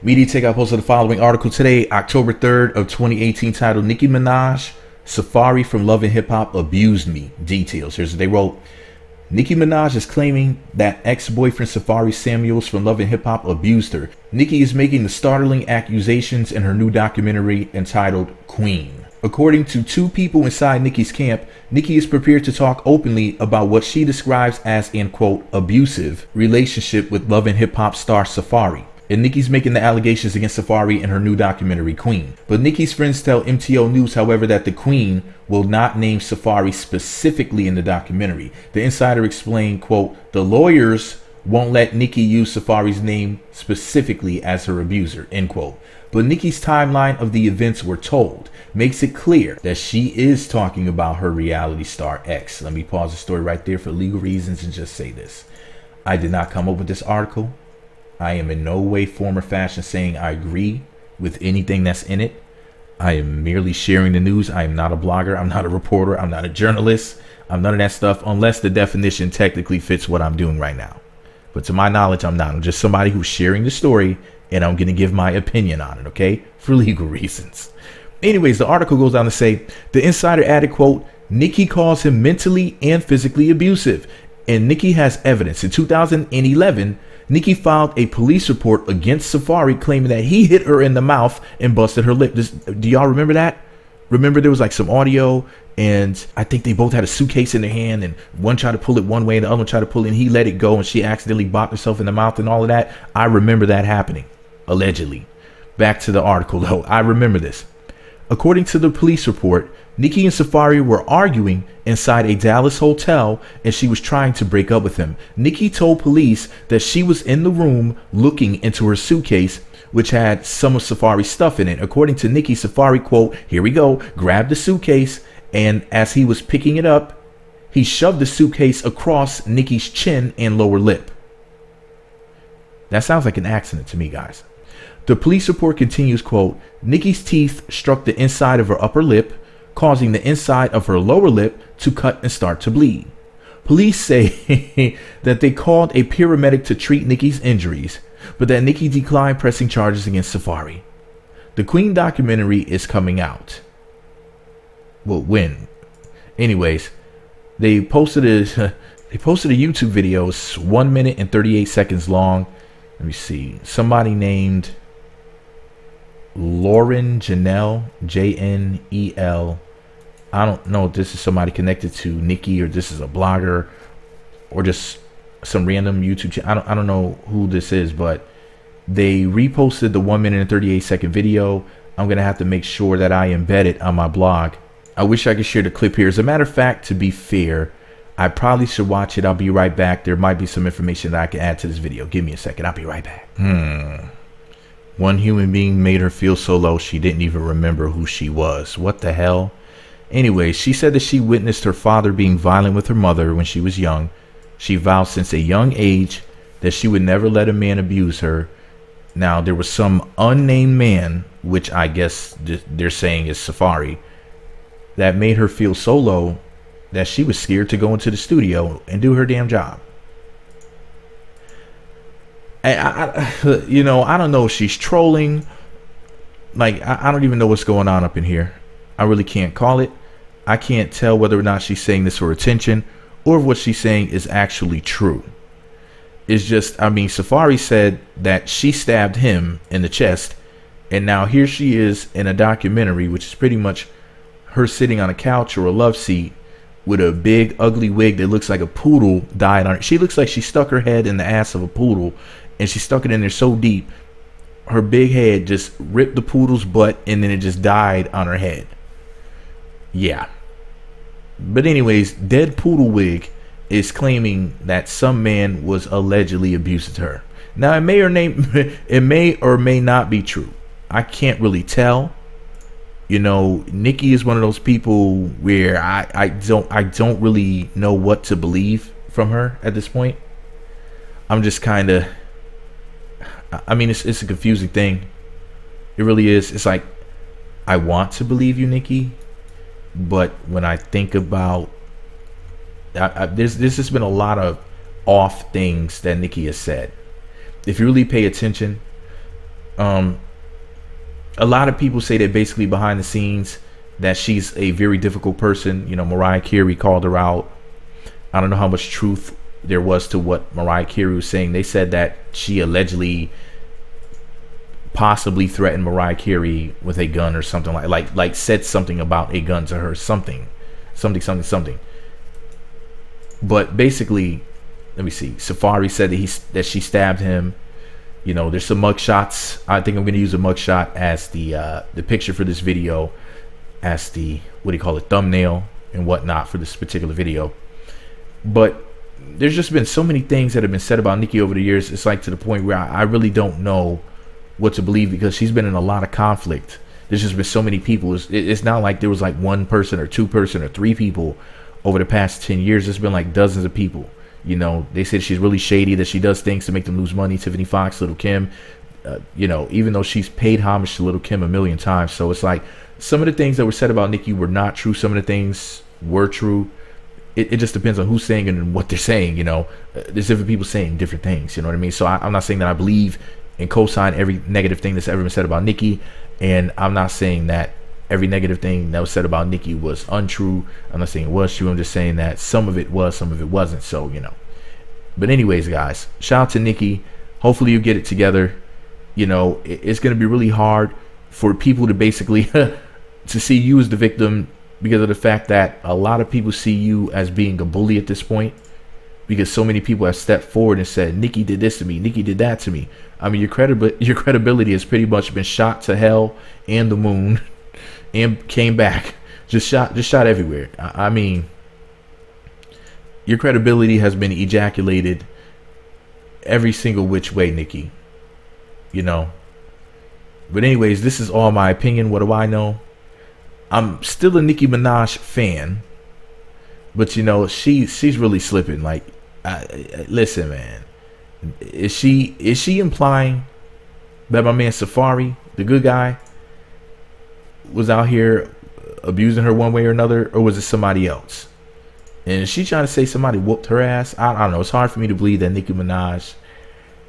Media Takeout posted the following article today, October 3rd of 2018, titled Nicki Minaj, Safaree from Love and Hip Hop abused me. Details. Here's what they wrote. Nicki Minaj is claiming that ex-boyfriend Safaree Samuels from Love and Hip Hop abused her. Nicki is making the startling accusations in her new documentary entitled Queen. According to two people inside Nicki's camp, Nicki is prepared to talk openly about what she describes as an, quote, abusive relationship with Love and Hip Hop star Safaree. And Nicki's making the allegations against Safaree in her new documentary, Queen. But Nicki's friends tell MTO News, however, that the Queen will not name Safaree specifically in the documentary. The insider explained, quote, the lawyers won't let Nicki use Safaree's name specifically as her abuser, end quote. But Nicki's timeline of the events we're told makes it clear that she is talking about her reality star ex. Let me pause the story right there for legal reasons and just say this. I did not come up with this article. I am in no way, form, or fashion saying I agree with anything that's in it. I am merely sharing the news. I am not a blogger. I'm not a reporter. I'm not a journalist. I'm none of that stuff unless the definition technically fits what I'm doing right now. But to my knowledge, I'm not. I'm just somebody who's sharing the story and I'm going to give my opinion on it, okay? For legal reasons. Anyways, the article goes on to say, the insider added, quote, Nicki calls him mentally and physically abusive. And Nicki has evidence. In 2011, Nicki filed a police report against Safaree claiming that he hit her in the mouth and busted her lip. Do y'all remember that? Remember there was like some audio and I think they both had a suitcase in their hand and one tried to pull it one way and the other one tried to pull it and he let it go and she accidentally bopped herself in the mouth and all of that. I remember that happening, allegedly. Back to the article though. I remember this. According to the police report, Nicki and Safaree were arguing inside a Dallas hotel and she was trying to break up with him. Nicki told police that she was in the room looking into her suitcase, which had some of Safaree's stuff in it. According to Nicki, Safaree, quote, here we go, grabbed the suitcase and as he was picking it up, he shoved the suitcase across Nicki's chin and lower lip. That sounds like an accident to me, guys. The police report continues, quote, Nicki's teeth struck the inside of her upper lip, causing the inside of her lower lip to cut and start to bleed. Police say that they called a paramedic to treat Nicki's injuries, but that Nicki declined pressing charges against Safaree. The Queen documentary is coming out. Well, when? Anyways, they posted a YouTube video. It's 1 minute and 38 seconds long. Let me see. Somebody named Lauren Janelle, J-N-E-L. I don't know if this is somebody connected to Nicki or this is a blogger or just some random YouTube channel. I don't know who this is, but they reposted the 1 minute and 38 second video. I'm going to have to make sure that I embed it on my blog. I wish I could share the clip here. As a matter of fact, to be fair, I probably should watch it. I'll be right back. There might be some information that I can add to this video. Give me a second. I'll be right back. One human being made her feel so low she didn't even remember who she was. What the hell? Anyway, she said that she witnessed her father being violent with her mother when she was young. She vowed since a young age that she would never let a man abuse her. Now, there was some unnamed man, which I guess they're saying is Safaree, that made her feel so low that she was scared to go into the studio and do her damn job. I don't know if she's trolling. Like, I don't even know what's going on up in here. I really can't call it. I can't tell whether or not she's saying this for attention or if what she's saying is actually true. It's just, I mean, Safaree said that she stabbed him in the chest. And now here she is in a documentary, which is pretty much her sitting on a couch or a love seat with a big ugly wig that looks like a poodle died on it. She looks like she stuck her head in the ass of a poodle and she stuck it in there so deep her big head just ripped the poodle's butt and then it just died on her head. Yeah. But anyways, Dead Poodle Wig is claiming that some man was allegedly abusive to her. Now it may or may not be true. I can't really tell. You know, Nicki is one of those people where I don't really know what to believe from her at this point. I'm just kind of, I mean, it's a confusing thing. It really is. It's like, I want to believe you, Nicki, but when I think about, there's just been a lot of off things that Nicki has said. If you really pay attention, A lot of people say that basically behind the scenes that she's a very difficult person. You know, Mariah Carey called her out. I don't know how much truth there was to what Mariah Carey was saying. They said that she allegedly possibly threatened Mariah Carey with a gun or something, like said something about a gun to her, something. But basically, let me see. Safaree said that she stabbed him. You know, there's some mugshots. I think I'm going to use a mugshot as the picture for this video, as the, what do you call it, thumbnail and whatnot for this particular video. But there's just been so many things that have been said about Nicki over the years. It's like to the point where I really don't know what to believe, because she's been in a lot of conflict. There's just been so many people. It's not like there was like one person or two person or three people over the past 10 years. It's been like dozens of people. You know, they said she's really shady, that she does things to make them lose money. Tiffany Fox, Little Kim, you know, even though she's paid homage to Little Kim a million times. So it's like some of the things that were said about Nicki were not true. Some of the things were true. It just depends on who's saying it and what they're saying. You know, there's different people saying different things. You know what I mean? So I'm not saying that I believe and co-sign every negative thing that's ever been said about Nicki. And I'm not saying that every negative thing that was said about Nicki was untrue. I'm not saying it was true. I'm just saying that some of it was, some of it wasn't. So, you know. But anyways, guys, shout out to Nicki. Hopefully you get it together. You know, it's going to be really hard for people to basically to see you as the victim, because of the fact that a lot of people see you as being a bully at this point, because so many people have stepped forward and said, Nicki did this to me, Nicki did that to me. I mean, your credibility has pretty much been shot to hell and the moon and came back. Just shot everywhere. I mean, your credibility has been ejaculated every single which way, Nicki. You know. But anyways, this is all my opinion. What do I know? I'm still a Nicki Minaj fan, but you know, she's really slipping. Like, listen, man, is she implying that my man Safaree, the good guy, was out here abusing her one way or another, or was it somebody else? And is she trying to say somebody whooped her ass? I don't know. It's hard for me to believe that Nicki Minaj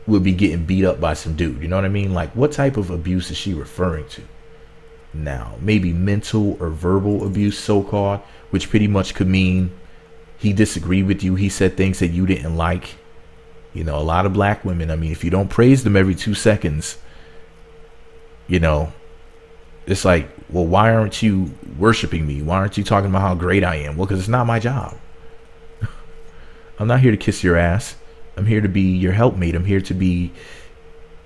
would be getting beat up by some dude. You know what I mean? Like, what type of abuse is she referring to? Now, maybe mental or verbal abuse, so-called, which pretty much could mean he disagreed with you. He said things that you didn't like. You know, a lot of black women, I mean, if you don't praise them every 2 seconds, you know, it's like, well, why aren't you worshiping me? Why aren't you talking about how great I am? Well, because it's not my job. I'm not here to kiss your ass. I'm here to be your helpmate. I'm here to be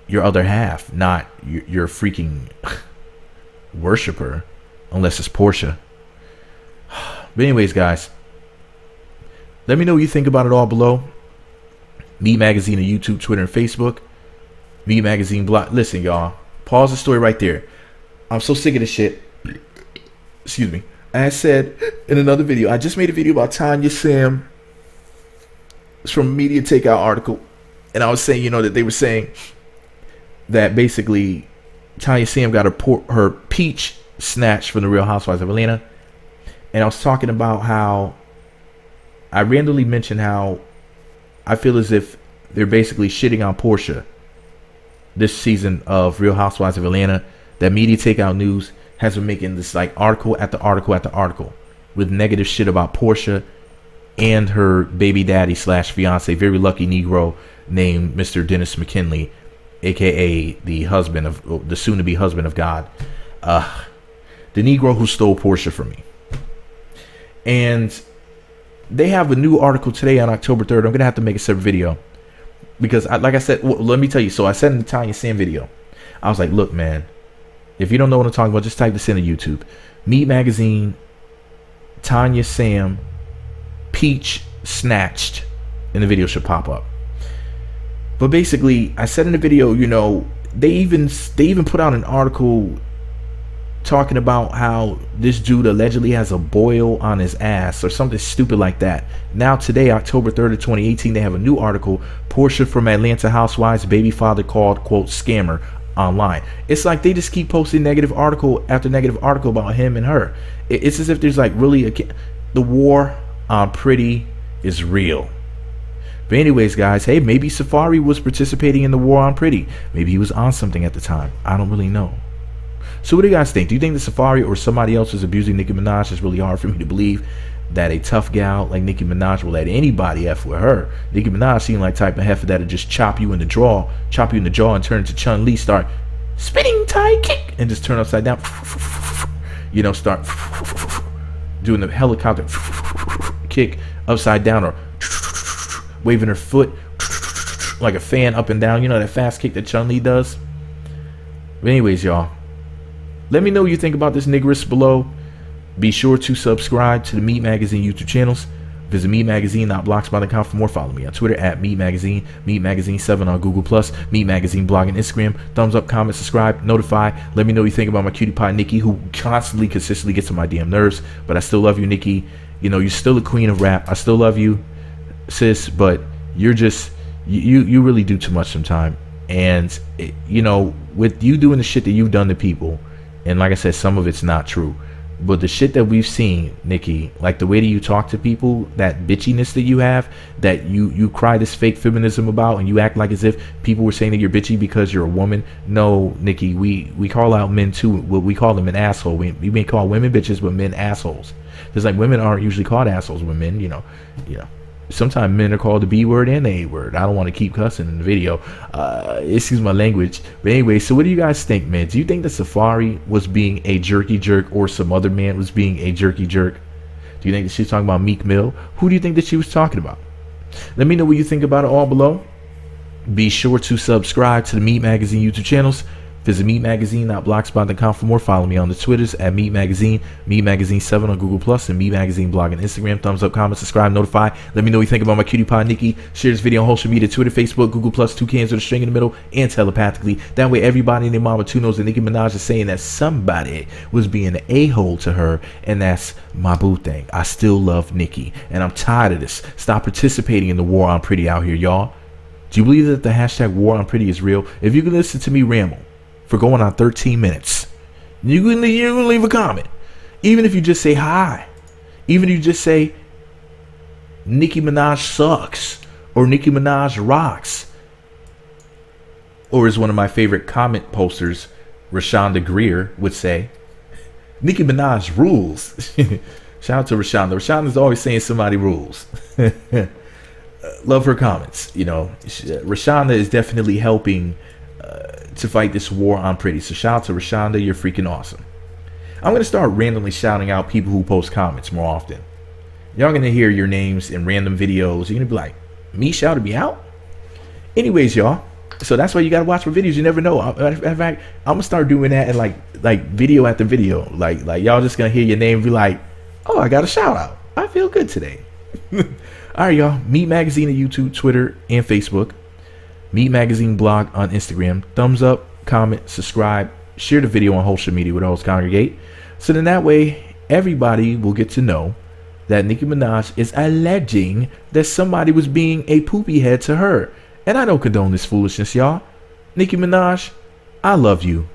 your other half, not your freaking worshiper, unless it's Portia. But anyways, guys, let me know what you think about it all below. Meat Magazine on YouTube, Twitter, and Facebook. Meat Magazine blog. Listen, y'all, pause the story right there. I'm so sick of this shit. Excuse me. I said in another video, I just made a video about Tanya Sam. It's from a Media Takeout article, and I was saying, you know, that they were saying that basically Tanya Sam got her peach snatched from the Real Housewives of Atlanta. And I was talking about how I randomly mentioned how I feel as if they're basically shitting on Portia this season of Real Housewives of Atlanta. That Media Takeout News has been making this like article after article after article with negative shit about Portia and her baby daddy slash fiance, very lucky Negro named Mr. Dennis McKinley, aka the husband of the soon to be husband of God, the Negro who stole Portia from me. And they have a new article today on October 3rd. I'm gonna have to make a separate video because like I said, well, let me tell you. So I said in the Tanya Sam video, I was like, look, man, if you don't know what I'm talking about, just type this into YouTube. Meat Magazine, Tanya Sam, peach snatched, and the video should pop up. But basically, I said in the video, you know, they even put out an article talking about how this dude allegedly has a boil on his ass or something stupid like that. Now today, October 3rd of 2018, they have a new article. Portia from Atlanta Housewives baby father called, quote, scammer online. It's like they just keep posting negative article after negative article about him and her. It's as if there's like really the war on pretty is real. But anyways, guys, hey, maybe Safaree was participating in the war on Pretty. Maybe he was on something at the time. I don't really know. So what do you guys think? Do you think that Safaree or somebody else is abusing Nicki Minaj? It's really hard for me to believe that a tough gal like Nicki Minaj will let anybody F with her. Nicki Minaj seemed like type of heifer that'll just chop you in the jaw and turn into Chun-Li, start spinning tie kick and just turn upside down. You know, start doing the helicopter kick upside down, or waving her foot like a fan up and down. You know, that fast kick that Chun-Li does. But anyways, y'all, let me know what you think about this niggerist below. Be sure to subscribe to the Meat Magazine YouTube channels. Visit meatmagazine.blogspot.com for more. Follow me on Twitter at Meat Magazine, Meat Magazine 7 on Google+, Meat Magazine blog and Instagram. Thumbs up, comment, subscribe, notify. Let me know what you think about my cutie pie Nicki, who consistently gets on my damn nerves. But I still love you, Nicki. You know, you're still a queen of rap. I still love you, sis, but you're just, you really do too much sometimes. And, you know, with you doing the shit that you've done to people, and like I said, some of it's not true, but the shit that we've seen, Nicki, like the way that you talk to people, that bitchiness that you have, that you cry this fake feminism about, and you act like as if people were saying that you're bitchy because you're a woman. No, Nicki, we call out men too. We call them an asshole. We may call women bitches, but men assholes. Because like women aren't usually called assholes when men, you know. Sometimes men are called the B word and the A word. I don't want to keep cussing in the video. Excuse my language. But anyway, so what do you guys think, man? Do you think that Safaree was being a jerky jerk, or some other man was being a jerky jerk? Do you think that she was talking about Meek Mill? Who do you think that she was talking about? Let me know what you think about it all below. Be sure to subscribe to the Meat Magazine YouTube channels. Visit meatmagazine.blogspot.com for more. Follow me on the Twitters at Meat Magazine, Meat Magazine 7 on Google+, and Meat Magazine blog and Instagram. Thumbs up, comment, subscribe, notify. Let me know what you think about my cutie pie Nicki. Share this video on social media, Twitter, Facebook, Google+, 2 cans with a string in the middle, and telepathically. That way everybody and their mama too knows that Nicki Minaj is saying that somebody was being an a-hole to her, and that's my boo thing. I still love Nicki, and I'm tired of this. Stop participating in the war on Pretty out here, y'all. Do you believe that the hashtag war on Pretty is real? If you can listen to me ramble for going on 13 minutes, you can leave a comment. Even if you just say hi, even if you just say Nicki Minaj sucks, or Nicki Minaj rocks, or as one of my favorite comment posters, Rashonda Greer, would say, Nicki Minaj rules. Shout out to Rashonda. Rashonda's always saying somebody rules. Love her comments. You know, Rashonda is definitely helping to fight this war on Pretty. So shout out to Rashonda, you're freaking awesome. I'm going to start randomly shouting out people who post comments more often. Y'all going to hear your names in random videos. You're going to be like, me shouted me out? Anyways, y'all. So that's why you got to watch my videos. You never know. In fact, I'm going to start doing that in like video after video. Like y'all just going to hear your name and be like, oh, I got a shout out. I feel good today. All right, y'all. Meat Magazine on YouTube, Twitter, and Facebook. Meat Magazine blog on Instagram. Thumbs up, comment, subscribe, share the video on social media with all congregate. So then that way everybody will get to know that Nicki Minaj is alleging that somebody was being a poopy head to her. And I don't condone this foolishness, y'all. Nicki Minaj, I love you.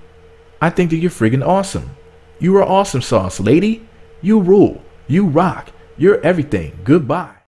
I think that you're friggin' awesome. You are awesome sauce, lady. You rule. You rock. You're everything. Goodbye.